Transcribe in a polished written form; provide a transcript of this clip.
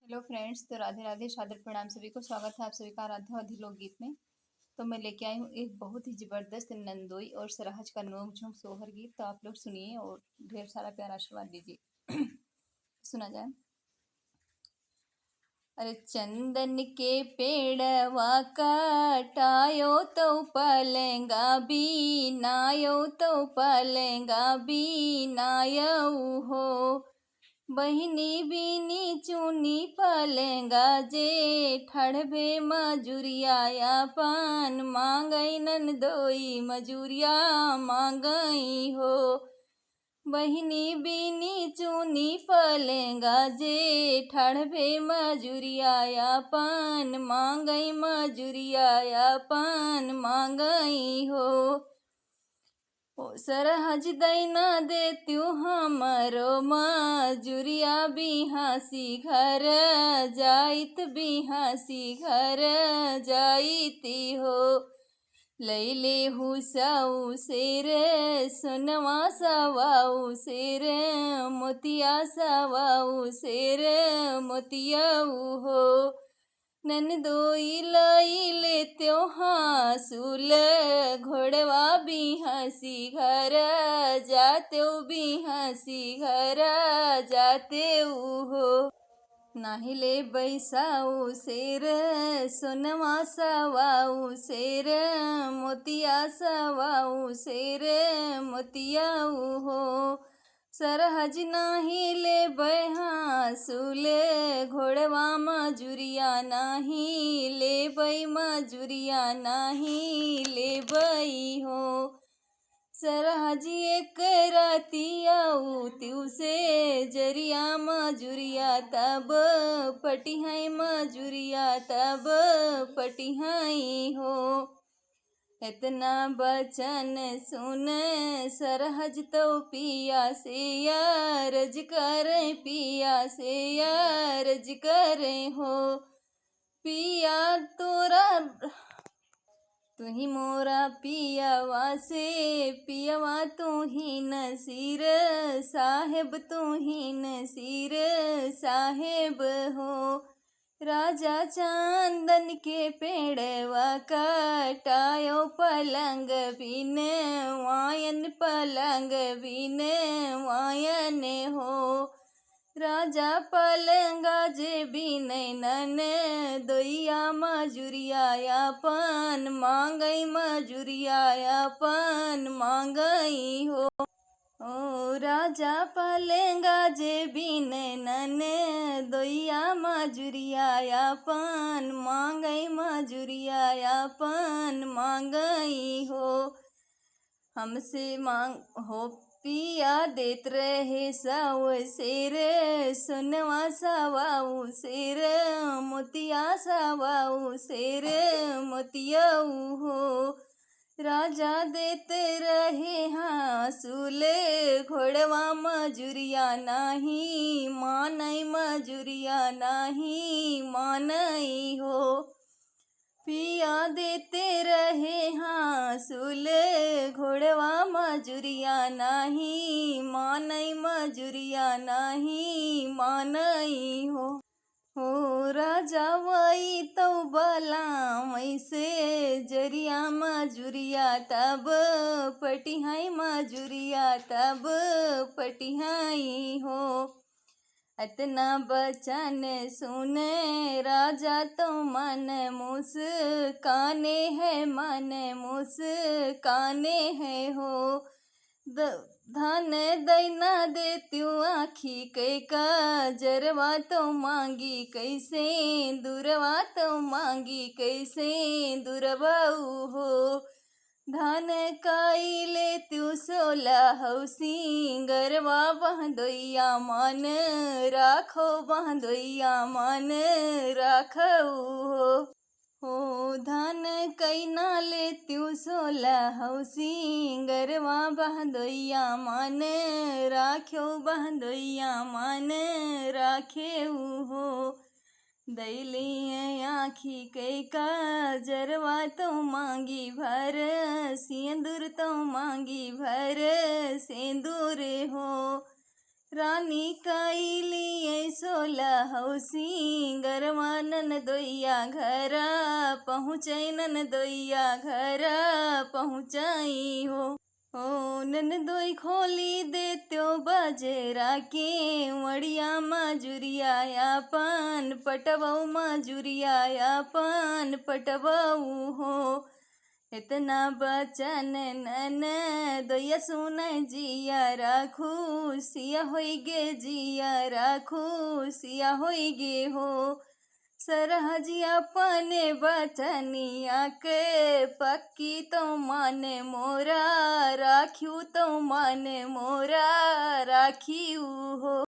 Hello friends. तो राधे राधे, सादर प्रणाम सभी को। स्वागत है आप सभी का आराध्या अवधी लोकगीत में। तो मैं लेके आई हूँ एक बहुत ही जबरदस्त नंदोई और सरहज का नोक-झोंक सोहर गीत। तो आप लोग सुनिए और ढेर सारा प्यार आशीर्वाद दीजिए। सुना जाए। अरे चंदन के पेड़वा काटायो तो पलेंगा बीनायो तो पलेंगा बीनायऊ हो। बहिनी बीनी चूनी पलेंगा जे ठड़बे मजूरिया पान मांगई नंदोई मजूरिया मांगई हो। बहिनी बीनी चूनी पलेंगा जे ठड़बे मजूरिया पान मांगई मजूरिया पान मांगई हो। ओ सरहज दैना देत्यू हमरो मजूरिया बिहासी घर जाइत बिहासी घर जाइती हो। लैले हुसाऊ शेर सोनवा सवाऊ शेर मोतिया सवाऊ शेर मोतियाऊ हो। नंदोई लैले त्यो हासूल घोड़वा बिहासी घर जात्यो बिहासी घर जातेऊ हो। नाहिले बैसाऊ शेर सोनवा सवाऊ शेर मोतिया सवाऊ शेर मोतियाऊ हो। सरहज नाही ले बैहासूल घोड़वा मजूरिया नाही ले बै मजूरिया नाही ले बै हो। सरहज एक रातियाऊ त्यू से जरिया मजूरिया तब पटिहाई मजूरिया तब पटिहाई हो। इतना बचन सुन सरहज तो पिया से यारज करे पिया से यारज करे हो। पिया तोरा तू ही मोरा पियावा से पियावा तू ही नसीर साहेब तू ही नसीर साहेब हो। राजा चांदन के पेड़वा काटायो पलंग बिन वायन पलंग बिन वायन हो। राजा पलंगा जे बिन नन दोइया मजूरिया पान मांगई मजूरिया पान मांगई हो। ओ राजा पलेंगा जे बिन नन दोइया मजूरिया पान मांगई मजूरिया पान मांगई हो। हमसे मांग हो पिया देत रहे साव शेर सोनवा सवाऊ शेर मोतिया सवाऊ शेर मोतियाऊ हो। राजा देते रहे हासूल घोड़वा मजूरिया नाही मानई मजूरिया नाही मानई हो। पिया देते रहे हासूल घोड़वा मजूरिया नाही मानई मजूरिया नाही मानई हो। हो राजा वही तो बलामई से जरिया मजूरिया तब पटिहाई मजूरिया तब पटिहाई हो। इतना बचन सुने राजा तो मन मुस्काने है मन मुस्काने है हो। धन दैना देत्यू आखी कई काजरवा तो मांगी कैसे दूरवा तो मांगी कैसे दूरबाऊ हो। धन काई ले त्यू सोला हौसी गरवा बहदोइया मन राखो बहदोइया मन राखऊ हो। हो धन कई ना ले त्यू सोला हौसी गरवा बहदोइया मन राख्यो बहदोइया मन राखेऊ हो। दैली आखी कई काजरवा तो मांगी भर सिंदूर तो मांगी भर सिंदूर हो। रानी कैली सोलह सिंगरवा ननदोइया घर पहुँचै ननदोइया घर पहुँचई हो। ओ ननदोई खोली देत्यो बजेरा के वड़िया मजुरिया यापन पटवऊ मजुरिया यापन पटवऊ हो। इतना बचन नन दोया सुन जिया राखू सिया होई गे जिया राखू सिया होई गे हो। सरहजी अपने बचनिया के पक्की तो माने मोरा राखियो तो माने मोरा राखियो हो।